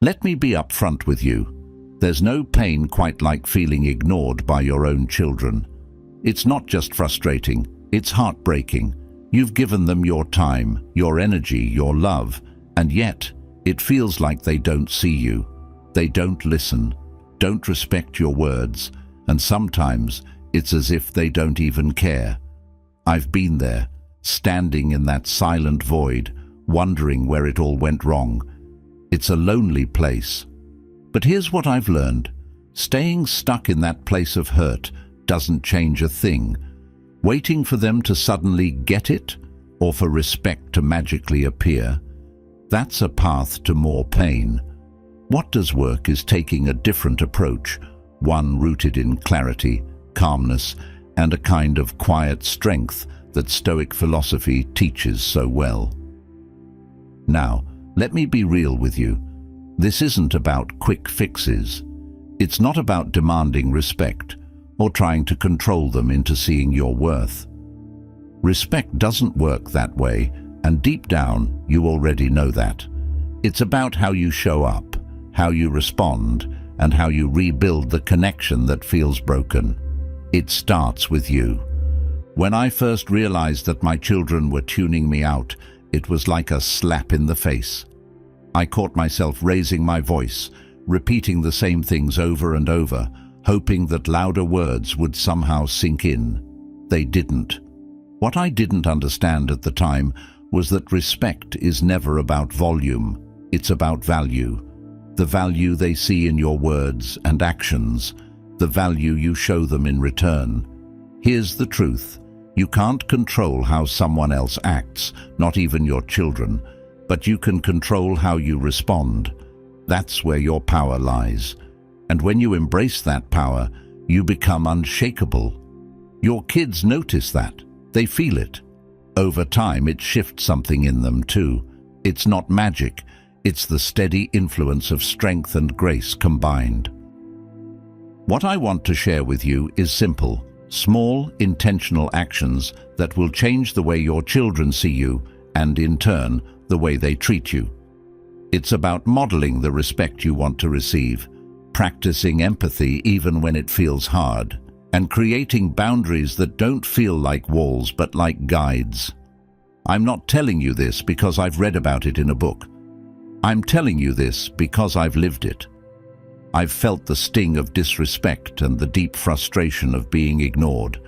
Let me be upfront with you. There's no pain quite like feeling ignored by your own children. It's not just frustrating, it's heartbreaking. You've given them your time, your energy, your love, and yet it feels like they don't see you. They don't listen, don't respect your words, and sometimes it's as if they don't even care. I've been there, standing in that silent void, wondering where it all went wrong. It's a lonely place. But here's what I've learned. Staying stuck in that place of hurt doesn't change a thing. Waiting for them to suddenly get it, or for respect to magically appear, that's a path to more pain. What does work is taking a different approach, one rooted in clarity, calmness, and a kind of quiet strength that Stoic philosophy teaches so well. Now, let me be real with you. This isn't about quick fixes. It's not about demanding respect or trying to control them into seeing your worth. Respect doesn't work that way, and deep down, you already know that. It's about how you show up, how you respond, and how you rebuild the connection that feels broken. It starts with you. When I first realized that my children were tuning me out, it was like a slap in the face. I caught myself raising my voice, repeating the same things over and over, hoping that louder words would somehow sink in. They didn't. What I didn't understand at the time was that respect is never about volume, it's about value. The value they see in your words and actions, the value you show them in return. Here's the truth. You can't control how someone else acts, not even your children, but you can control how you respond. That's where your power lies. And when you embrace that power, you become unshakable. Your kids notice that. They feel it. Over time, it shifts something in them too. It's not magic. It's the steady influence of strength and grace combined. What I want to share with you is simple, small, intentional actions that will change the way your children see you and, in turn, the way they treat you. It's about modeling the respect you want to receive, practicing empathy even when it feels hard, and creating boundaries that don't feel like walls but like guides. I'm not telling you this because I've read about it in a book. I'm telling you this because I've lived it. I've felt the sting of disrespect and the deep frustration of being ignored.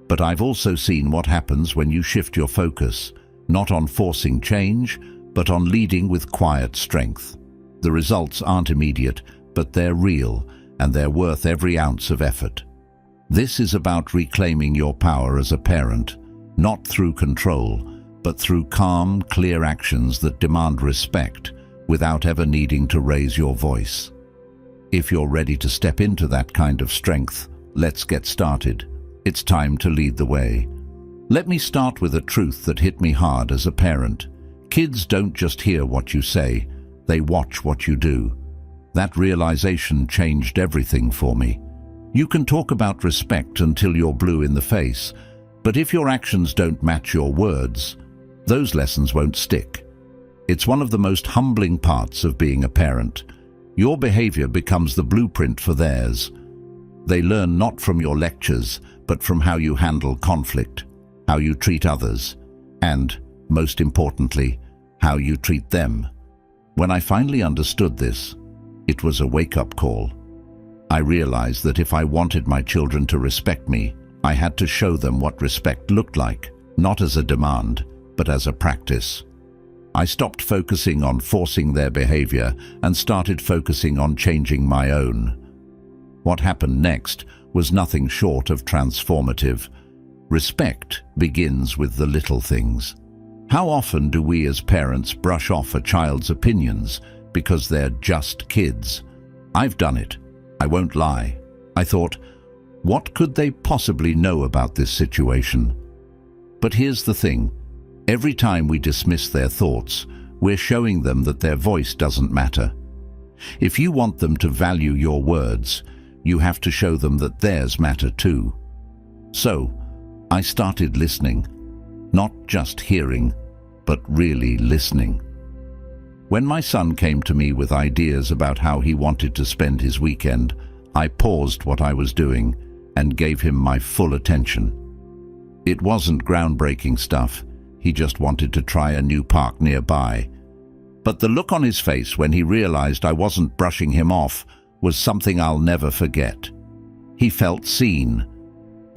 But I've also seen what happens when you shift your focus, not on forcing change, but on leading with quiet strength. The results aren't immediate, but they're real, and they're worth every ounce of effort. This is about reclaiming your power as a parent, not through control, but through calm, clear actions that demand respect without ever needing to raise your voice. If you're ready to step into that kind of strength, let's get started. It's time to lead the way. Let me start with a truth that hit me hard as a parent. Kids don't just hear what you say, they watch what you do. That realization changed everything for me. You can talk about respect until you're blue in the face, but if your actions don't match your words, those lessons won't stick. It's one of the most humbling parts of being a parent. Your behavior becomes the blueprint for theirs. They learn not from your lectures, but from how you handle conflict, how you treat others, and, most importantly, how you treat them. When I finally understood this, it was a wake-up call. I realized that if I wanted my children to respect me, I had to show them what respect looked like, not as a demand, but as a practice. I stopped focusing on forcing their behavior and started focusing on changing my own. What happened next was nothing short of transformative. Respect begins with the little things. How often do we as parents brush off a child's opinions because they're just kids? I've done it. I won't lie. I thought, what could they possibly know about this situation? But here's the thing. Every time we dismiss their thoughts, we're showing them that their voice doesn't matter. If you want them to value your words, you have to show them that theirs matter too. So, I started listening. Not just hearing, but really listening. When my son came to me with ideas about how he wanted to spend his weekend, I paused what I was doing and gave him my full attention. It wasn't groundbreaking stuff. He just wanted to try a new park nearby. But the look on his face when he realized I wasn't brushing him off was something I'll never forget. He felt seen.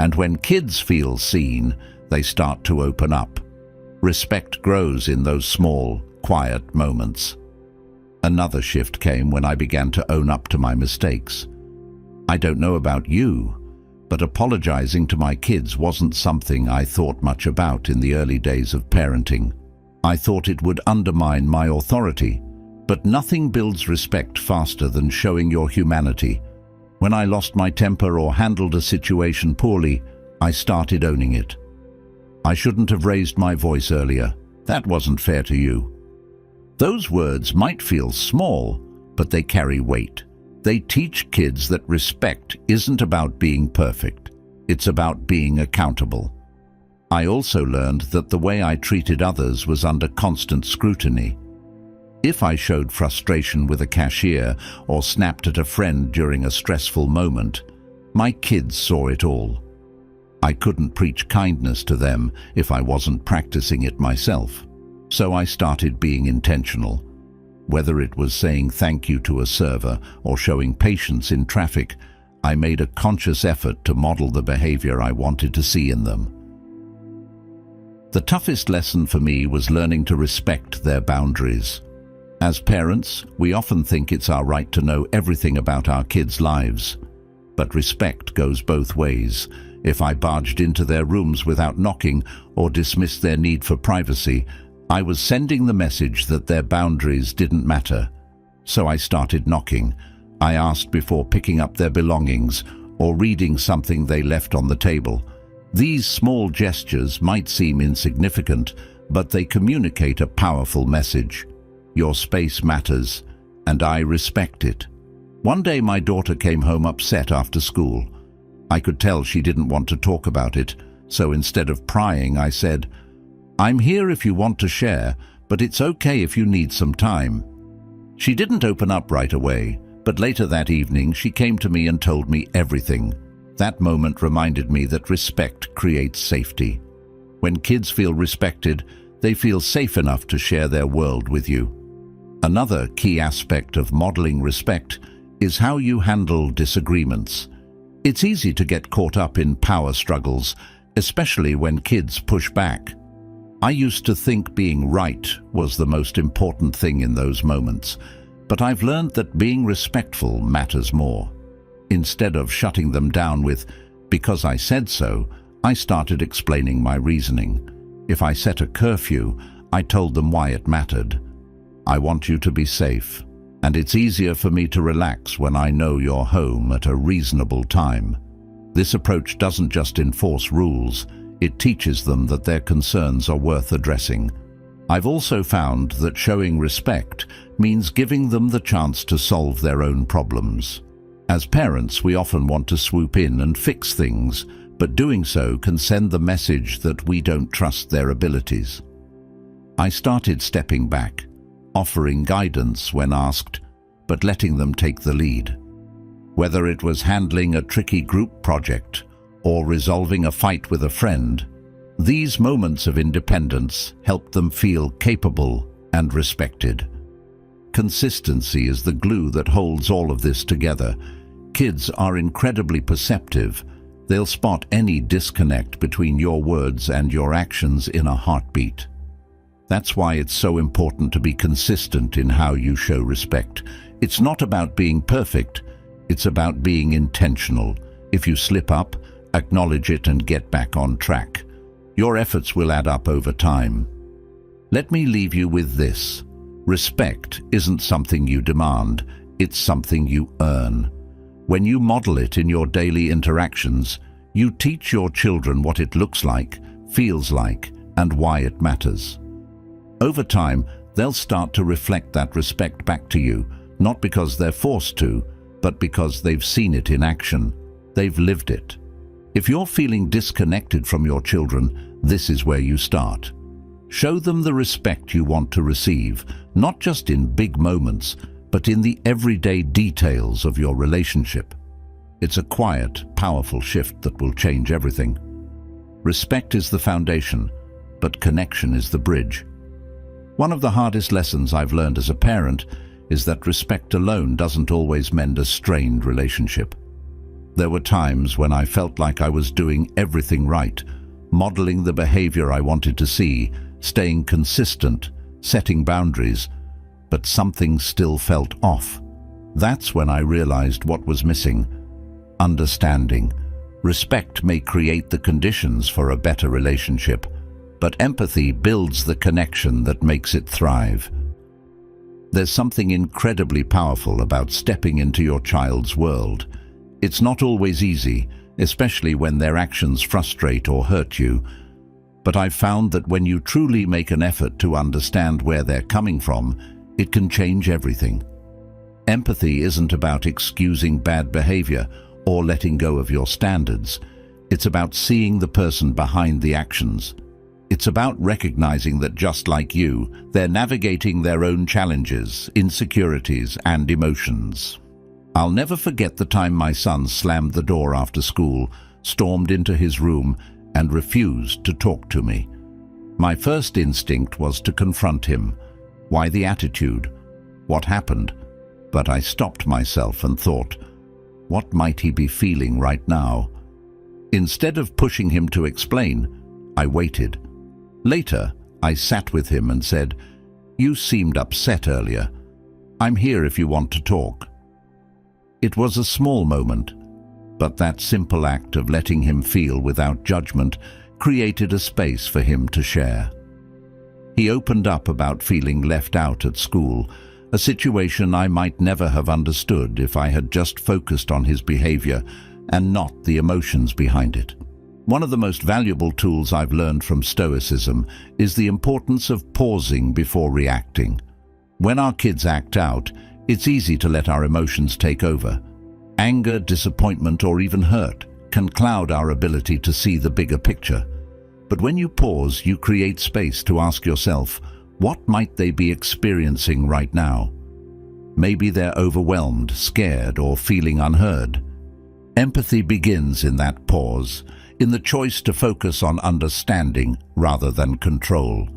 And when kids feel seen, they start to open up. Respect grows in those small, quiet moments. Another shift came when I began to own up to my mistakes. I don't know about you, but apologizing to my kids wasn't something I thought much about in the early days of parenting. I thought it would undermine my authority, but nothing builds respect faster than showing your humanity. When I lost my temper or handled a situation poorly, I started owning it. I shouldn't have raised my voice earlier. That wasn't fair to you. Those words might feel small, but they carry weight. They teach kids that respect isn't about being perfect. It's about being accountable. I also learned that the way I treated others was under constant scrutiny. If I showed frustration with a cashier or snapped at a friend during a stressful moment, my kids saw it all. I couldn't preach kindness to them if I wasn't practicing it myself. So I started being intentional. Whether it was saying thank you to a server or showing patience in traffic, I made a conscious effort to model the behavior I wanted to see in them. The toughest lesson for me was learning to respect their boundaries. As parents, we often think it's our right to know everything about our kids' lives. But respect goes both ways. If I barged into their rooms without knocking or dismissed their need for privacy, I was sending the message that their boundaries didn't matter. So I started knocking. I asked before picking up their belongings or reading something they left on the table. These small gestures might seem insignificant, but they communicate a powerful message. Your space matters, and I respect it. One day my daughter came home upset after school. I could tell she didn't want to talk about it, so instead of prying, I said, "I'm here if you want to share, but it's okay if you need some time." She didn't open up right away, but later that evening she came to me and told me everything. That moment reminded me that respect creates safety. When kids feel respected, they feel safe enough to share their world with you. Another key aspect of modeling respect is how you handle disagreements. It's easy to get caught up in power struggles, especially when kids push back. I used to think being right was the most important thing in those moments, but I've learned that being respectful matters more. Instead of shutting them down with, "Because I said so," I started explaining my reasoning. If I set a curfew, I told them why it mattered. "I want you to be safe, and it's easier for me to relax when I know you're home at a reasonable time." This approach doesn't just enforce rules, it teaches them that their concerns are worth addressing. I've also found that showing respect means giving them the chance to solve their own problems. As parents, we often want to swoop in and fix things, but doing so can send the message that we don't trust their abilities. I started stepping back, offering guidance when asked, but letting them take the lead. Whether it was handling a tricky group project or resolving a fight with a friend, these moments of independence helped them feel capable and respected. Consistency is the glue that holds all of this together. Kids are incredibly perceptive. They'll spot any disconnect between your words and your actions in a heartbeat. That's why it's so important to be consistent in how you show respect. It's not about being perfect, it's about being intentional. If you slip up, acknowledge it and get back on track. Your efforts will add up over time. Let me leave you with this. Respect isn't something you demand, it's something you earn. When you model it in your daily interactions, you teach your children what it looks like, feels like, and why it matters. Over time, they'll start to reflect that respect back to you, not because they're forced to, but because they've seen it in action. They've lived it. If you're feeling disconnected from your children, this is where you start. Show them the respect you want to receive, not just in big moments, but in the everyday details of your relationship. It's a quiet, powerful shift that will change everything. Respect is the foundation, but connection is the bridge. One of the hardest lessons I've learned as a parent is that respect alone doesn't always mend a strained relationship. There were times when I felt like I was doing everything right, modeling the behavior I wanted to see, staying consistent, setting boundaries, but something still felt off. That's when I realized what was missing: understanding. Respect may create the conditions for a better relationship, but empathy builds the connection that makes it thrive. There's something incredibly powerful about stepping into your child's world. It's not always easy, especially when their actions frustrate or hurt you. But I've found that when you truly make an effort to understand where they're coming from, it can change everything. Empathy isn't about excusing bad behavior or letting go of your standards. It's about seeing the person behind the actions. It's about recognizing that just like you, they're navigating their own challenges, insecurities, and emotions. I'll never forget the time my son slammed the door after school, stormed into his room, and refused to talk to me. My first instinct was to confront him. Why the attitude? What happened? But I stopped myself and thought, what might he be feeling right now? Instead of pushing him to explain, I waited. Later, I sat with him and said, "You seemed upset earlier. I'm here if you want to talk." It was a small moment, but that simple act of letting him feel without judgment created a space for him to share. He opened up about feeling left out at school, a situation I might never have understood if I had just focused on his behavior and not the emotions behind it. One of the most valuable tools I've learned from Stoicism is the importance of pausing before reacting. When our kids act out, it's easy to let our emotions take over. Anger, disappointment, or even hurt can cloud our ability to see the bigger picture. But when you pause, you create space to ask yourself, what might they be experiencing right now? Maybe they're overwhelmed, scared, or feeling unheard. Empathy begins in that pause, in the choice to focus on understanding rather than control.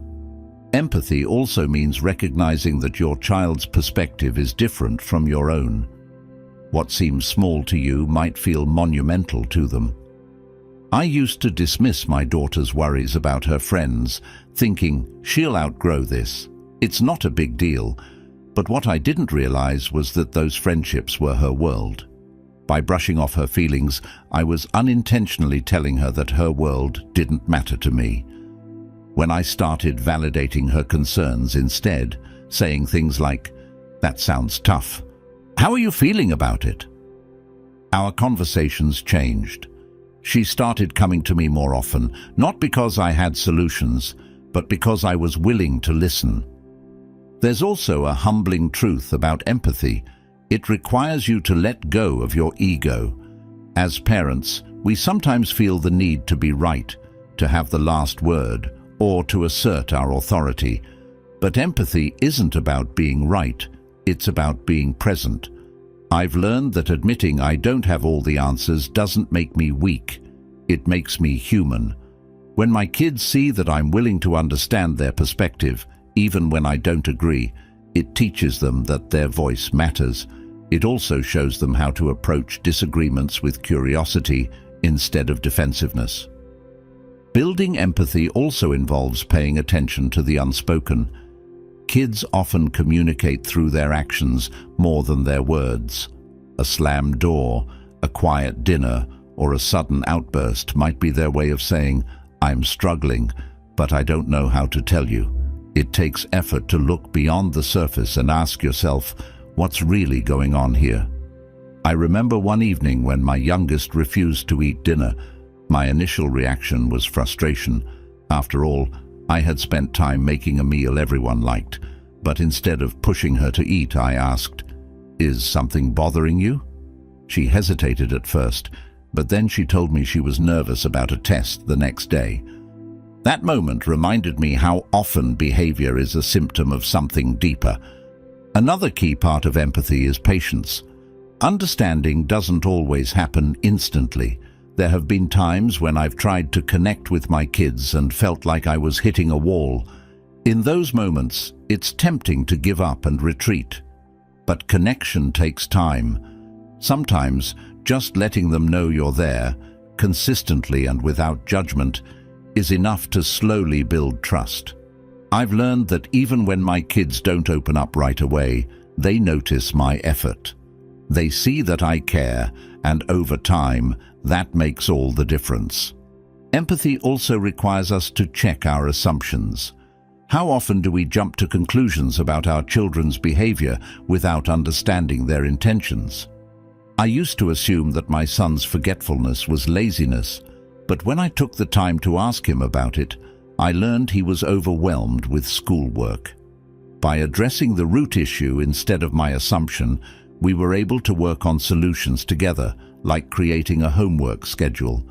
Empathy also means recognizing that your child's perspective is different from your own. What seems small to you might feel monumental to them. I used to dismiss my daughter's worries about her friends, thinking, she'll outgrow this. It's not a big deal. But what I didn't realize was that those friendships were her world. By brushing off her feelings, I was unintentionally telling her that her world didn't matter to me. When I started validating her concerns instead, saying things like, "That sounds tough. How are you feeling about it?" Our conversations changed. She started coming to me more often, not because I had solutions, but because I was willing to listen. There's also a humbling truth about empathy. It requires you to let go of your ego. As parents, we sometimes feel the need to be right, to have the last word, or to assert our authority. But empathy isn't about being right, it's about being present. I've learned that admitting I don't have all the answers doesn't make me weak, it makes me human. When my kids see that I'm willing to understand their perspective, even when I don't agree, it teaches them that their voice matters. It also shows them how to approach disagreements with curiosity instead of defensiveness. Building empathy also involves paying attention to the unspoken. Kids often communicate through their actions more than their words. A slammed door, a quiet dinner, or a sudden outburst might be their way of saying, "I'm struggling, but I don't know how to tell you." It takes effort to look beyond the surface and ask yourself, what's really going on here? I remember one evening when my youngest refused to eat dinner. My initial reaction was frustration. After all, I had spent time making a meal everyone liked, but instead of pushing her to eat, I asked, "Is something bothering you?" She hesitated at first, but then she told me she was nervous about a test the next day. That moment reminded me how often behavior is a symptom of something deeper. Another key part of empathy is patience. Understanding doesn't always happen instantly. There have been times when I've tried to connect with my kids and felt like I was hitting a wall. In those moments, it's tempting to give up and retreat. But connection takes time. Sometimes, just letting them know you're there, consistently and without judgment, is enough to slowly build trust. I've learned that even when my kids don't open up right away, they notice my effort. They see that I care, and over time, that makes all the difference. Empathy also requires us to check our assumptions. How often do we jump to conclusions about our children's behavior without understanding their intentions? I used to assume that my son's forgetfulness was laziness, but when I took the time to ask him about it, I learned he was overwhelmed with schoolwork. By addressing the root issue instead of my assumption, we were able to work on solutions together, like creating a homework schedule.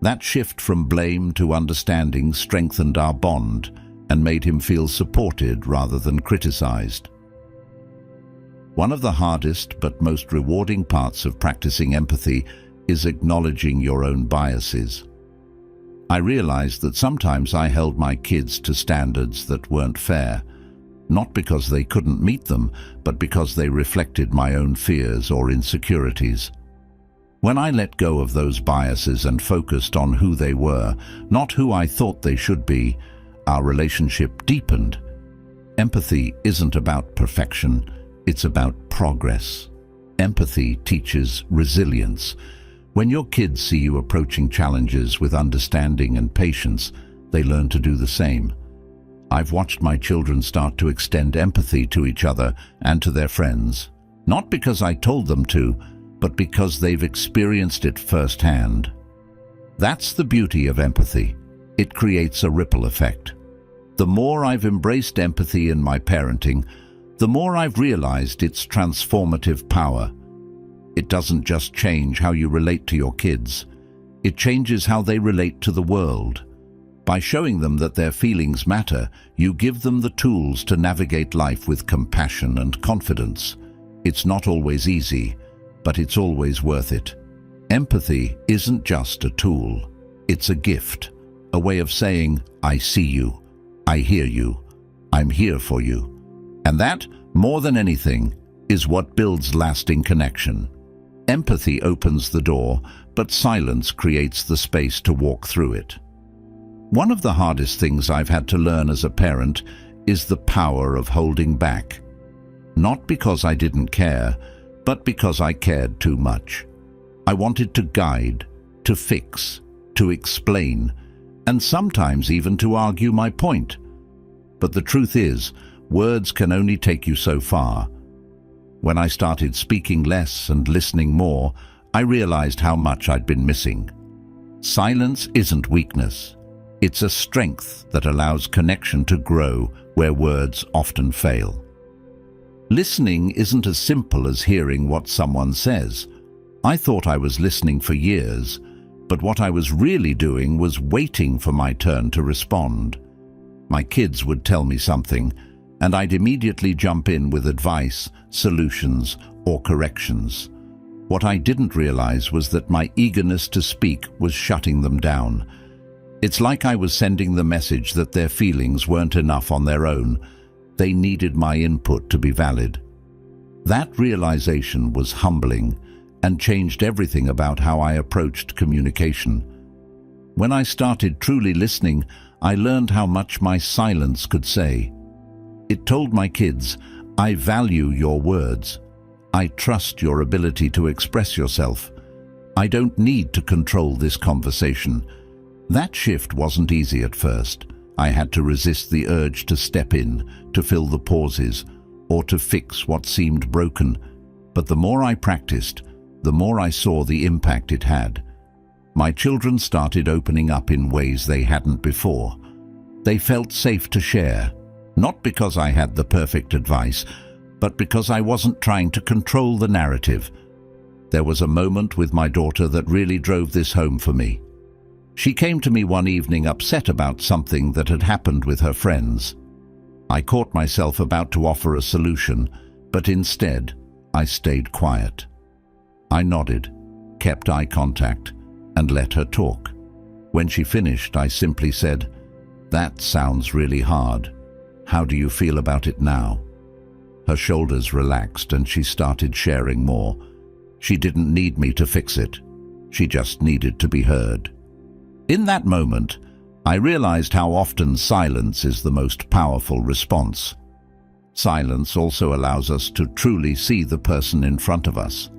That shift from blame to understanding strengthened our bond and made him feel supported rather than criticized. One of the hardest but most rewarding parts of practicing empathy is acknowledging your own biases. I realized that sometimes I held my kids to standards that weren't fair, not because they couldn't meet them, but because they reflected my own fears or insecurities. When I let go of those biases and focused on who they were, not who I thought they should be, our relationship deepened. Empathy isn't about perfection, it's about progress. Empathy teaches resilience. When your kids see you approaching challenges with understanding and patience, they learn to do the same. I've watched my children start to extend empathy to each other and to their friends, not because I told them to, but because they've experienced it firsthand. That's the beauty of empathy. It creates a ripple effect. The more I've embraced empathy in my parenting, the more I've realized its transformative power. It doesn't just change how you relate to your kids. It changes how they relate to the world. By showing them that their feelings matter, you give them the tools to navigate life with compassion and confidence. It's not always easy, but it's always worth it. Empathy isn't just a tool. It's a gift, a way of saying, I see you, I hear you, I'm here for you. And that, more than anything, is what builds lasting connection. Empathy opens the door, but silence creates the space to walk through it. One of the hardest things I've had to learn as a parent is the power of holding back. Not because I didn't care, but because I cared too much. I wanted to guide, to fix, to explain, and sometimes even to argue my point. But the truth is, words can only take you so far. When I started speaking less and listening more, I realized how much I'd been missing. Silence isn't weakness. It's a strength that allows connection to grow where words often fail. Listening isn't as simple as hearing what someone says. I thought I was listening for years, but what I was really doing was waiting for my turn to respond. My kids would tell me something, and I'd immediately jump in with advice, solutions, or corrections. What I didn't realize was that my eagerness to speak was shutting them down. It's like I was sending the message that their feelings weren't enough on their own. They needed my input to be valid. That realization was humbling and changed everything about how I approached communication. When I started truly listening, I learned how much my silence could say. It told my kids, I value your words. I trust your ability to express yourself. I don't need to control this conversation. That shift wasn't easy at first. I had to resist the urge to step in, to fill the pauses, or to fix what seemed broken. But the more I practiced, the more I saw the impact it had. My children started opening up in ways they hadn't before. They felt safe to share, not because I had the perfect advice, but because I wasn't trying to control the narrative. There was a moment with my daughter that really drove this home for me. She came to me one evening upset about something that had happened with her friends. I caught myself about to offer a solution, but instead, I stayed quiet. I nodded, kept eye contact, and let her talk. When she finished, I simply said, "That sounds really hard. How do you feel about it now?" Her shoulders relaxed and she started sharing more. She didn't need me to fix it. She just needed to be heard. In that moment, I realized how often silence is the most powerful response. Silence also allows us to truly see the person in front of us.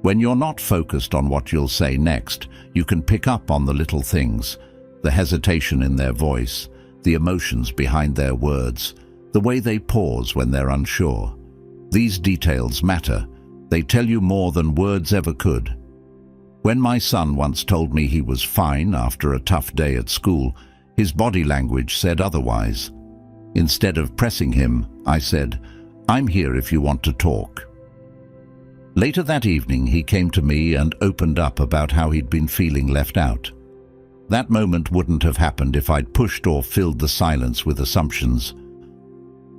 When you're not focused on what you'll say next, you can pick up on the little things, the hesitation in their voice, the emotions behind their words, the way they pause when they're unsure. These details matter. They tell you more than words ever could. When my son once told me he was fine after a tough day at school, his body language said otherwise. Instead of pressing him, I said, "I'm here if you want to talk." Later that evening, he came to me and opened up about how he'd been feeling left out. That moment wouldn't have happened if I'd pushed or filled the silence with assumptions.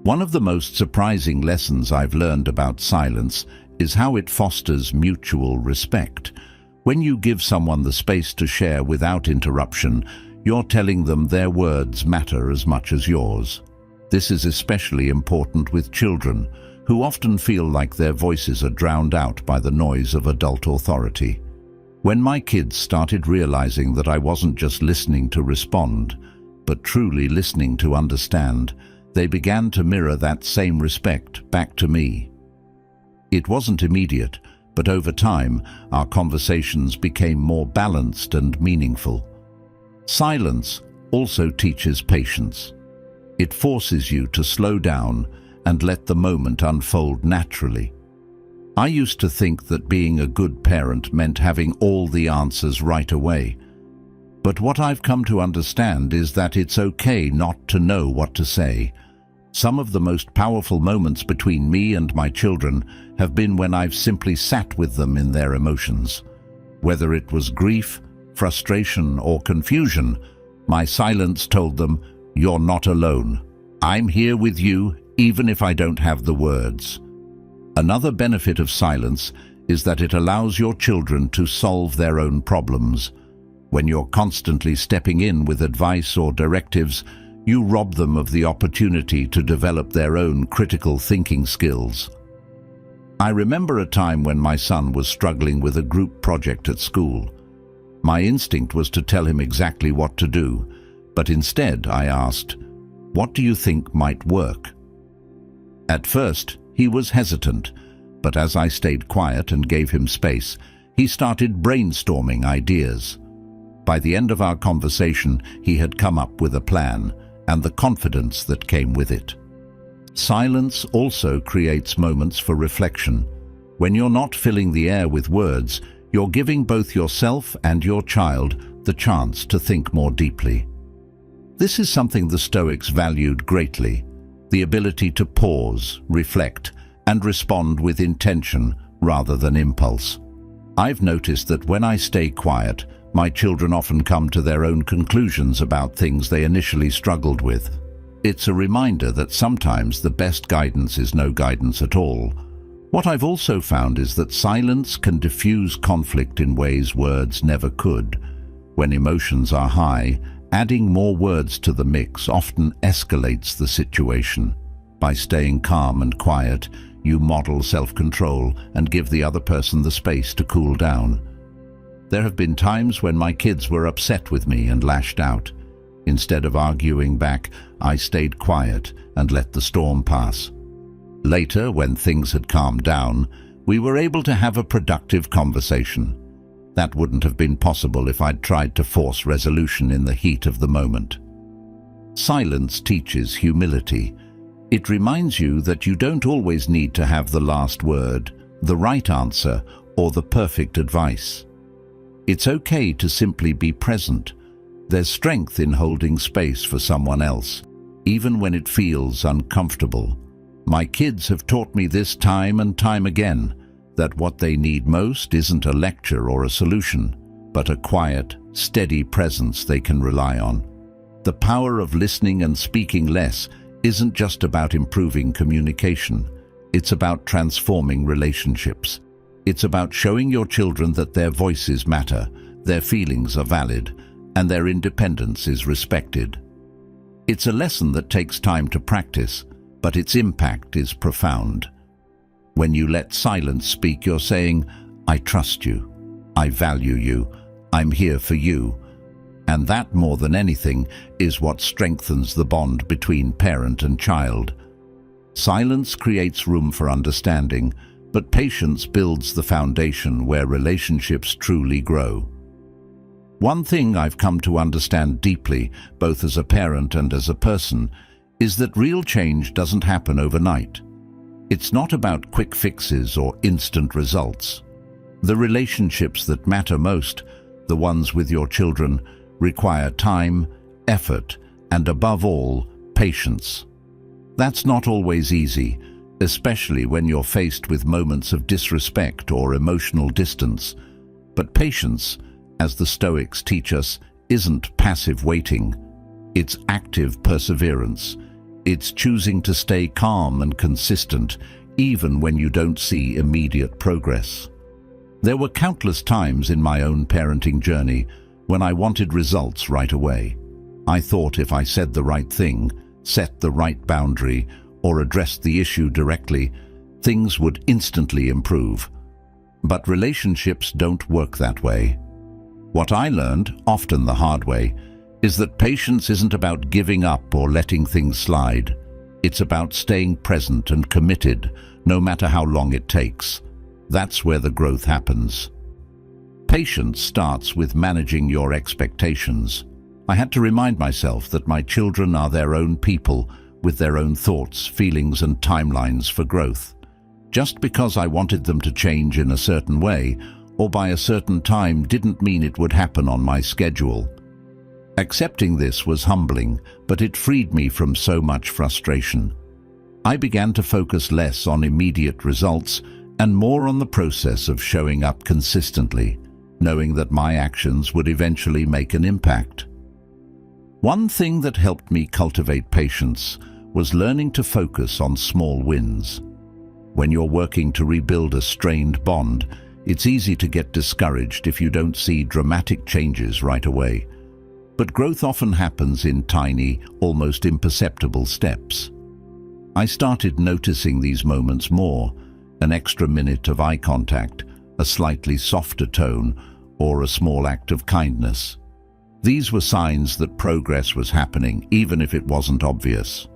One of the most surprising lessons I've learned about silence is how it fosters mutual respect. When you give someone the space to share without interruption, you're telling them their words matter as much as yours. This is especially important with children, who often feel like their voices are drowned out by the noise of adult authority. When my kids started realizing that I wasn't just listening to respond, but truly listening to understand, they began to mirror that same respect back to me. It wasn't immediate, but over time, our conversations became more balanced and meaningful. Silence also teaches patience. It forces you to slow down and let the moment unfold naturally. I used to think that being a good parent meant having all the answers right away. But what I've come to understand is that it's okay not to know what to say. Some of the most powerful moments between me and my children have been when I've simply sat with them in their emotions. Whether it was grief, frustration, or confusion, my silence told them, "You're not alone. I'm here with you, even if I don't have the words." Another benefit of silence is that it allows your children to solve their own problems. When you're constantly stepping in with advice or directives, you rob them of the opportunity to develop their own critical thinking skills. I remember a time when my son was struggling with a group project at school. My instinct was to tell him exactly what to do, but instead I asked, "What do you think might work?" At first, he was hesitant, but as I stayed quiet and gave him space, he started brainstorming ideas. By the end of our conversation, he had come up with a plan, and the confidence that came with it. Silence also creates moments for reflection. When you're not filling the air with words, you're giving both yourself and your child the chance to think more deeply. This is something the Stoics valued greatly, the ability to pause, reflect, and respond with intention rather than impulse. I've noticed that when I stay quiet, my children often come to their own conclusions about things they initially struggled with. It's a reminder that sometimes the best guidance is no guidance at all. What I've also found is that silence can diffuse conflict in ways words never could. When emotions are high, adding more words to the mix often escalates the situation. By staying calm and quiet, you model self-control and give the other person the space to cool down. There have been times when my kids were upset with me and lashed out. Instead of arguing back, I stayed quiet and let the storm pass. Later, when things had calmed down, we were able to have a productive conversation. That wouldn't have been possible if I'd tried to force resolution in the heat of the moment. Silence teaches humility. It reminds you that you don't always need to have the last word, the right answer, or the perfect advice. It's okay to simply be present. There's strength in holding space for someone else, even when it feels uncomfortable. My kids have taught me this time and time again, that what they need most isn't a lecture or a solution, but a quiet, steady presence they can rely on. The power of listening and speaking less isn't just about improving communication. It's about transforming relationships. It's about showing your children that their voices matter, their feelings are valid, and their independence is respected. It's a lesson that takes time to practice, but its impact is profound. When you let silence speak, you're saying, "I trust you, I value you, I'm here for you." And that, more than anything, is what strengthens the bond between parent and child. Silence creates room for understanding, but patience builds the foundation where relationships truly grow. One thing I've come to understand deeply, both as a parent and as a person, is that real change doesn't happen overnight. It's not about quick fixes or instant results. The relationships that matter most, the ones with your children, require time, effort, and above all, patience. That's not always easy, especially when you're faced with moments of disrespect or emotional distance. But patience, as the Stoics teach us, isn't passive waiting. It's active perseverance. It's choosing to stay calm and consistent, even when you don't see immediate progress. There were countless times in my own parenting journey when I wanted results right away. I thought if I said the right thing, set the right boundary, or addressed the issue directly, things would instantly improve. But relationships don't work that way. What I learned, often the hard way, is that patience isn't about giving up or letting things slide. It's about staying present and committed, no matter how long it takes. That's where the growth happens. Patience starts with managing your expectations. I had to remind myself that my children are their own people, with their own thoughts, feelings, and timelines for growth. Just because I wanted them to change in a certain way, or by a certain time, didn't mean it would happen on my schedule. Accepting this was humbling, but it freed me from so much frustration. I began to focus less on immediate results and more on the process of showing up consistently, knowing that my actions would eventually make an impact. One thing that helped me cultivate patience was learning to focus on small wins. When you're working to rebuild a strained bond, it's easy to get discouraged if you don't see dramatic changes right away. But growth often happens in tiny, almost imperceptible steps. I started noticing these moments more: an extra minute of eye contact, a slightly softer tone, or a small act of kindness. These were signs that progress was happening, even if it wasn't obvious.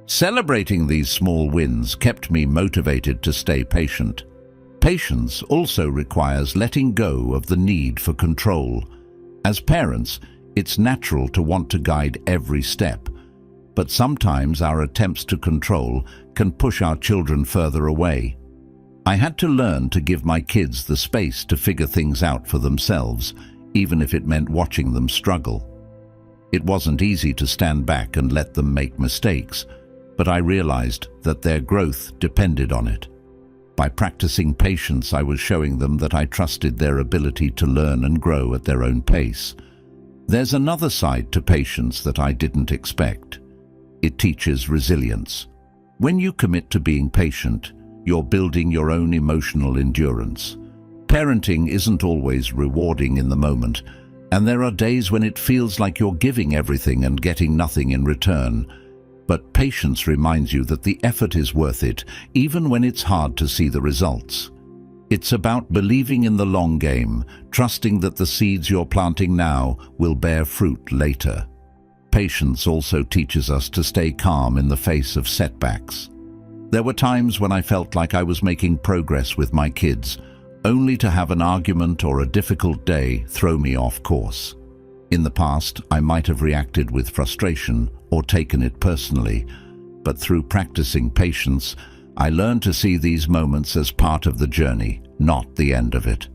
Celebrating these small wins kept me motivated to stay patient. Patience also requires letting go of the need for control. As parents, it's natural to want to guide every step, but sometimes our attempts to control can push our children further away. I had to learn to give my kids the space to figure things out for themselves, even if it meant watching them struggle. It wasn't easy to stand back and let them make mistakes, but I realized that their growth depended on it. By practicing patience, I was showing them that I trusted their ability to learn and grow at their own pace. There's another side to patience that I didn't expect. It teaches resilience. When you commit to being patient, you're building your own emotional endurance. Parenting isn't always rewarding in the moment, and there are days when it feels like you're giving everything and getting nothing in return. But patience reminds you that the effort is worth it, even when it's hard to see the results. It's about believing in the long game, trusting that the seeds you're planting now will bear fruit later. Patience also teaches us to stay calm in the face of setbacks. There were times when I felt like I was making progress with my kids, only to have an argument or a difficult day throw me off course. In the past, I might have reacted with frustration or taken it personally, but through practicing patience, I learned to see these moments as part of the journey, not the end of it.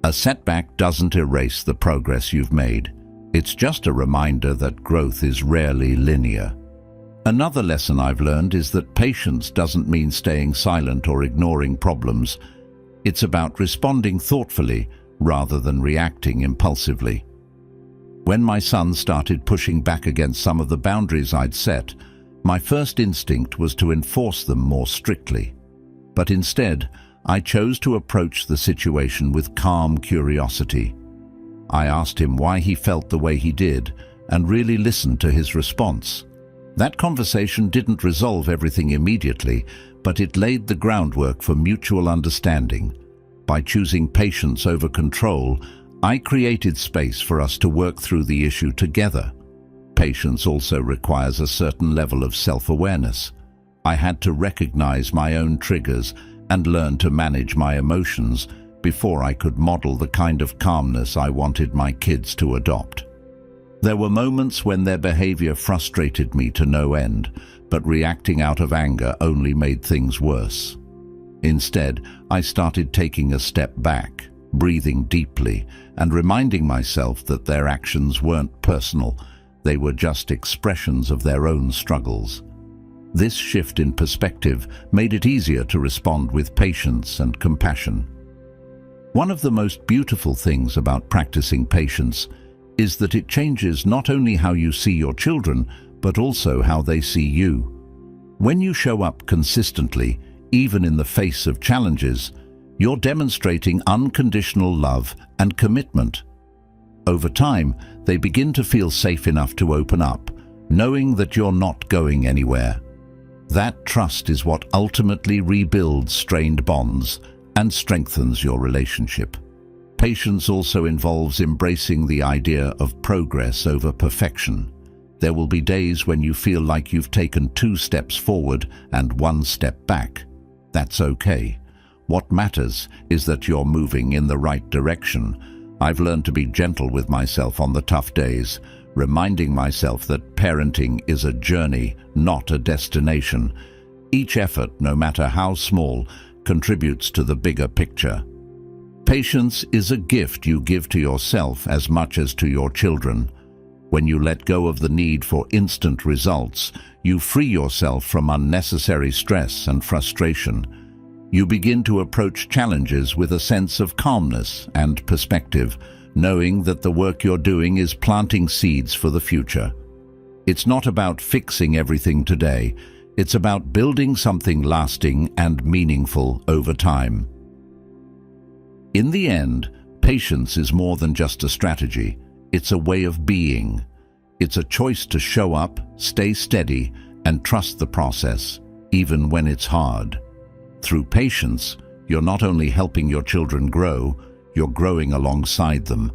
A setback doesn't erase the progress you've made. It's just a reminder that growth is rarely linear. Another lesson I've learned is that patience doesn't mean staying silent or ignoring problems. It's about responding thoughtfully rather than reacting impulsively. When my son started pushing back against some of the boundaries I'd set, my first instinct was to enforce them more strictly. But instead, I chose to approach the situation with calm curiosity. I asked him why he felt the way he did and really listened to his response. That conversation didn't resolve everything immediately, but it laid the groundwork for mutual understanding. By choosing patience over control, I created space for us to work through the issue together. Patience also requires a certain level of self-awareness. I had to recognize my own triggers and learn to manage my emotions before I could model the kind of calmness I wanted my kids to adopt. There were moments when their behavior frustrated me to no end, but reacting out of anger only made things worse. Instead, I started taking a step back, breathing deeply, and reminding myself that their actions weren't personal. They were just expressions of their own struggles. This shift in perspective made it easier to respond with patience and compassion. One of the most beautiful things about practicing patience is that it changes not only how you see your children, but also how they see you. When you show up consistently, even in the face of challenges, you're demonstrating unconditional love and commitment. Over time, they begin to feel safe enough to open up, knowing that you're not going anywhere. That trust is what ultimately rebuilds strained bonds and strengthens your relationship. Patience also involves embracing the idea of progress over perfection. There will be days when you feel like you've taken 2 steps forward and 1 step back. That's okay. What matters is that you're moving in the right direction. I've learned to be gentle with myself on the tough days, reminding myself that parenting is a journey, not a destination. Each effort, no matter how small, contributes to the bigger picture. Patience is a gift you give to yourself as much as to your children. When you let go of the need for instant results, you free yourself from unnecessary stress and frustration. You begin to approach challenges with a sense of calmness and perspective, knowing that the work you're doing is planting seeds for the future. It's not about fixing everything today. It's about building something lasting and meaningful over time. In the end, patience is more than just a strategy. It's a way of being. It's a choice to show up, stay steady, and trust the process, even when it's hard. Through patience, you're not only helping your children grow, you're growing alongside them,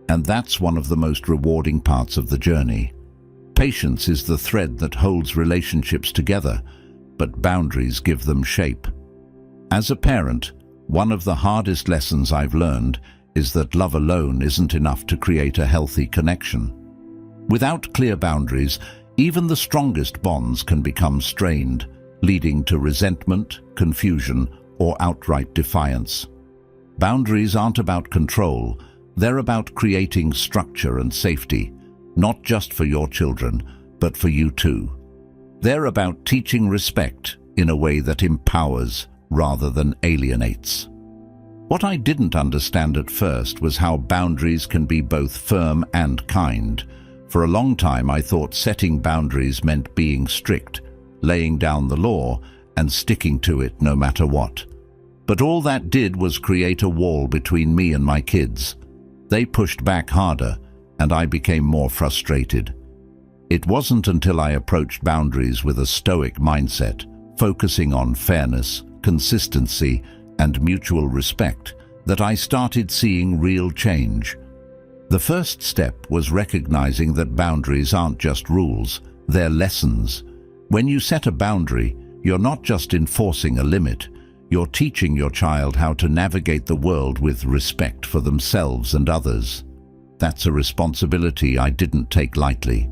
and that's one of the most rewarding parts of the journey. Patience is the thread that holds relationships together, but boundaries give them shape. As a parent, one of the hardest lessons I've learned is that love alone isn't enough to create a healthy connection. Without clear boundaries, even the strongest bonds can become strained, leading to resentment, confusion, or outright defiance. Boundaries aren't about control, they're about creating structure and safety, not just for your children, but for you too. They're about teaching respect in a way that empowers rather than alienates. What I didn't understand at first was how boundaries can be both firm and kind. For a long time, I thought setting boundaries meant being strict, laying down the law, and sticking to it no matter what. But all that did was create a wall between me and my kids. They pushed back harder, and I became more frustrated. It wasn't until I approached boundaries with a Stoic mindset, focusing on fairness, consistency, and mutual respect, that I started seeing real change. The first step was recognizing that boundaries aren't just rules, they're lessons. When you set a boundary, you're not just enforcing a limit, you're teaching your child how to navigate the world with respect for themselves and others. That's a responsibility I didn't take lightly.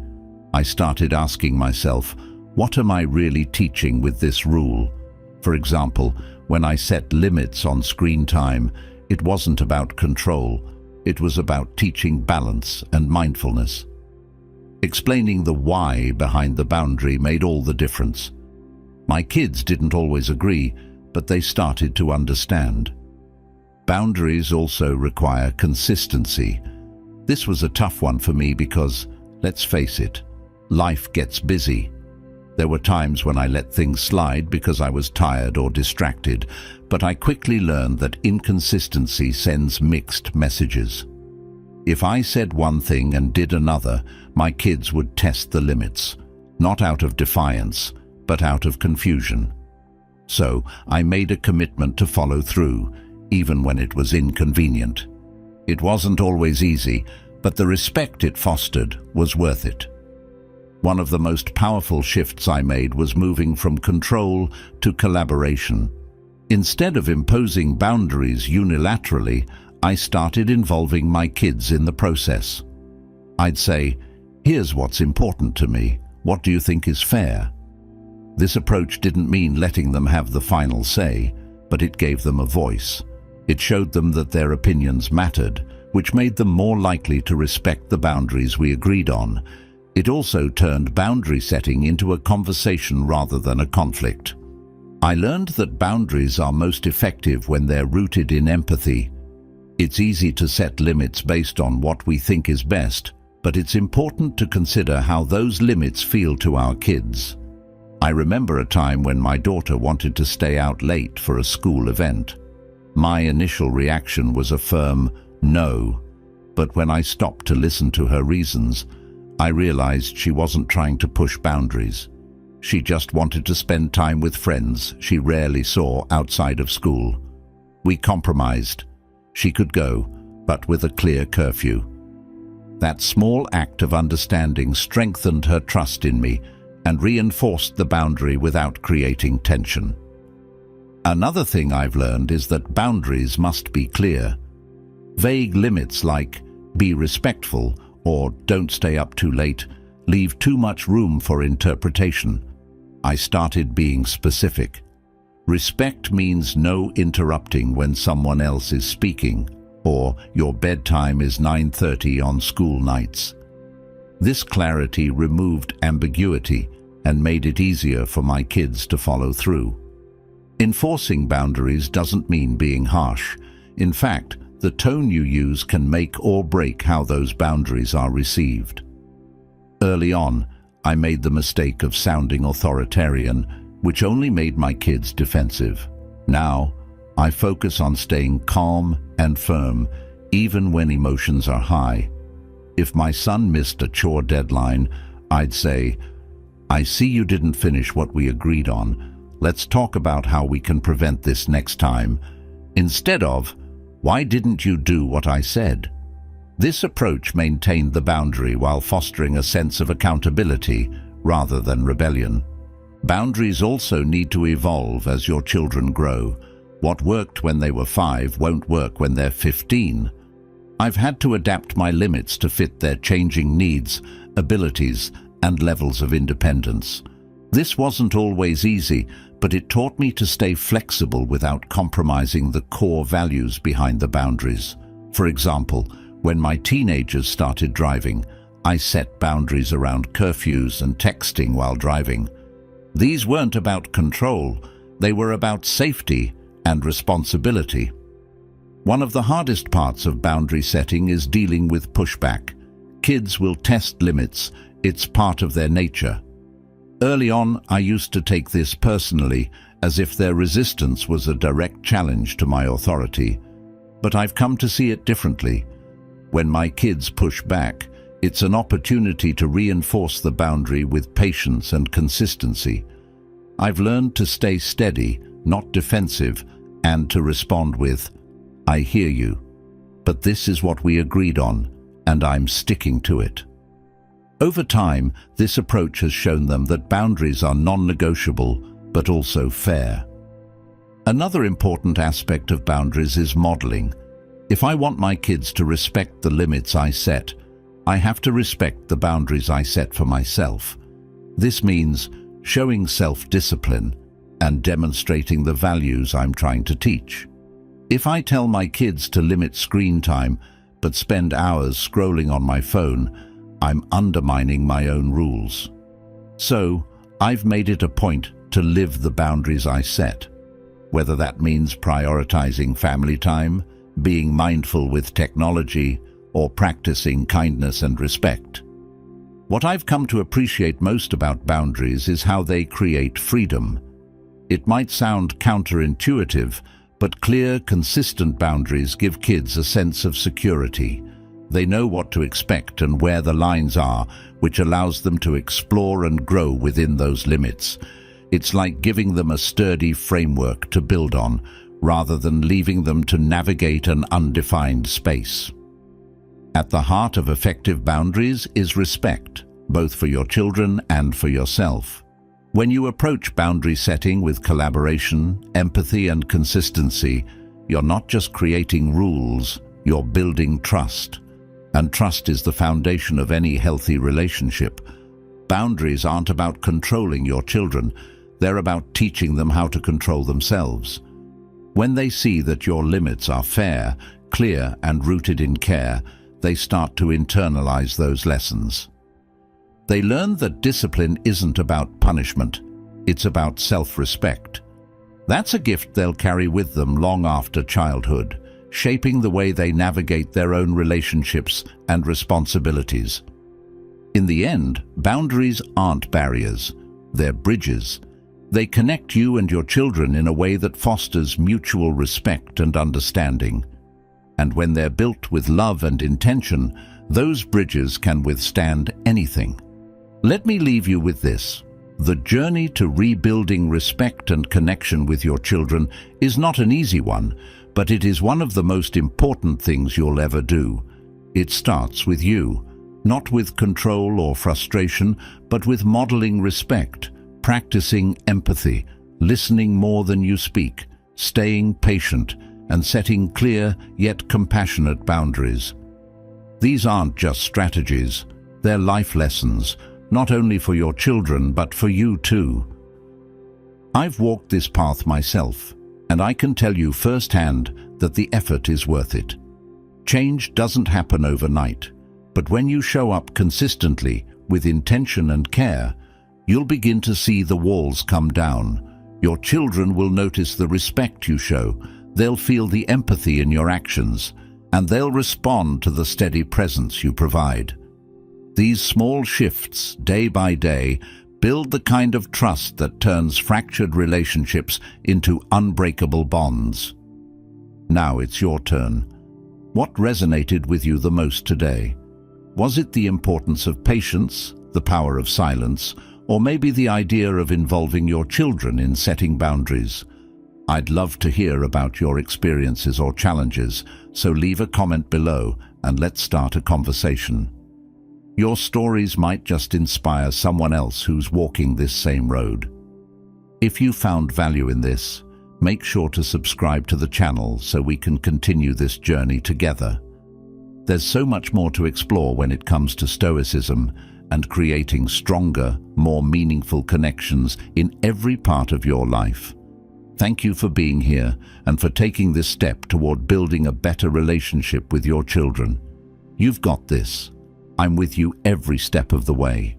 I started asking myself, what am I really teaching with this rule? For example, when I set limits on screen time, it wasn't about control, it was about teaching balance and mindfulness. Explaining the why behind the boundary made all the difference. My kids didn't always agree, but they started to understand. Boundaries also require consistency. This was a tough one for me because, let's face it, life gets busy. There were times when I let things slide because I was tired or distracted, but I quickly learned that inconsistency sends mixed messages. If I said one thing and did another, my kids would test the limits, not out of defiance, but out of confusion. So I made a commitment to follow through, even when it was inconvenient. It wasn't always easy, but the respect it fostered was worth it. One of the most powerful shifts I made was moving from control to collaboration. Instead of imposing boundaries unilaterally, I started involving my kids in the process. I'd say, "Here's what's important to me. What do you think is fair?" This approach didn't mean letting them have the final say, but it gave them a voice. It showed them that their opinions mattered, which made them more likely to respect the boundaries we agreed on. It also turned boundary setting into a conversation rather than a conflict. I learned that boundaries are most effective when they're rooted in empathy. It's easy to set limits based on what we think is best, but it's important to consider how those limits feel to our kids. I remember a time when my daughter wanted to stay out late for a school event. My initial reaction was a firm no, but when I stopped to listen to her reasons, I realized she wasn't trying to push boundaries. She just wanted to spend time with friends she rarely saw outside of school. We compromised. She could go, but with a clear curfew. That small act of understanding strengthened her trust in me and reinforced the boundary without creating tension. Another thing I've learned is that boundaries must be clear. Vague limits like "be respectful" or "don't stay up too late" leave too much room for interpretation. I started being specific. Respect means no interrupting when someone else is speaking, or your bedtime is 9:30 on school nights. This clarity removed ambiguity and made it easier for my kids to follow through. Enforcing boundaries doesn't mean being harsh. In fact, the tone you use can make or break how those boundaries are received. Early on, I made the mistake of sounding authoritarian, which only made my kids defensive. Now, I focus on staying calm and firm, even when emotions are high. If my son missed a chore deadline, I'd say, "I see you didn't finish what we agreed on. Let's talk about how we can prevent this next time," instead of, "Why didn't you do what I said?" This approach maintained the boundary while fostering a sense of accountability rather than rebellion. Boundaries also need to evolve as your children grow. What worked when they were 5 won't work when they're 15. I've had to adapt my limits to fit their changing needs, abilities, and levels of independence. This wasn't always easy, but it taught me to stay flexible without compromising the core values behind the boundaries. For example, when my teenagers started driving, I set boundaries around curfews and texting while driving. These weren't about control, they were about safety and responsibility. One of the hardest parts of boundary setting is dealing with pushback. Kids will test limits, it's part of their nature. Early on, I used to take this personally, as if their resistance was a direct challenge to my authority. But I've come to see it differently. When my kids push back, it's an opportunity to reinforce the boundary with patience and consistency. I've learned to stay steady, not defensive, and to respond with, "I hear you, but this is what we agreed on, and I'm sticking to it." Over time, this approach has shown them that boundaries are non-negotiable, but also fair. Another important aspect of boundaries is modeling. If I want my kids to respect the limits I set, I have to respect the boundaries I set for myself. This means showing self-discipline and demonstrating the values I'm trying to teach. If I tell my kids to limit screen time, but spend hours scrolling on my phone, I'm undermining my own rules. So, I've made it a point to live the boundaries I set. Whether that means prioritizing family time, being mindful with technology, or practicing kindness and respect. What I've come to appreciate most about boundaries is how they create freedom. It might sound counterintuitive, but clear, consistent boundaries give kids a sense of security. They know what to expect and where the lines are, which allows them to explore and grow within those limits. It's like giving them a sturdy framework to build on, rather than leaving them to navigate an undefined space. At the heart of effective boundaries is respect, both for your children and for yourself. When you approach boundary setting with collaboration, empathy, and consistency, you're not just creating rules, you're building trust. And trust is the foundation of any healthy relationship. Boundaries aren't about controlling your children, they're about teaching them how to control themselves. When they see that your limits are fair, clear, and rooted in care, they start to internalize those lessons. They learn that discipline isn't about punishment, it's about self-respect. That's a gift they'll carry with them long after childhood, shaping the way they navigate their own relationships and responsibilities. In the end, boundaries aren't barriers, they're bridges. They connect you and your children in a way that fosters mutual respect and understanding. And when they're built with love and intention, those bridges can withstand anything. Let me leave you with this. The journey to rebuilding respect and connection with your children is not an easy one, but it is one of the most important things you'll ever do. It starts with you, not with control or frustration, but with modeling respect, practicing empathy, listening more than you speak, staying patient, and setting clear yet compassionate boundaries. These aren't just strategies, they're life lessons, not only for your children but for you too. I've walked this path myself, and I can tell you firsthand that the effort is worth it. Change doesn't happen overnight, but when you show up consistently, with intention and care, you'll begin to see the walls come down. Your children will notice the respect you show, they'll feel the empathy in your actions, and they'll respond to the steady presence you provide. These small shifts, day by day, build the kind of trust that turns fractured relationships into unbreakable bonds. Now it's your turn. What resonated with you the most today? Was it the importance of patience, the power of silence, or maybe the idea of involving your children in setting boundaries? I'd love to hear about your experiences or challenges, so leave a comment below and let's start a conversation. Your stories might just inspire someone else who's walking this same road. If you found value in this, make sure to subscribe to the channel so we can continue this journey together. There's so much more to explore when it comes to Stoicism and creating stronger, more meaningful connections in every part of your life. Thank you for being here and for taking this step toward building a better relationship with your children. You've got this. I'm with you every step of the way.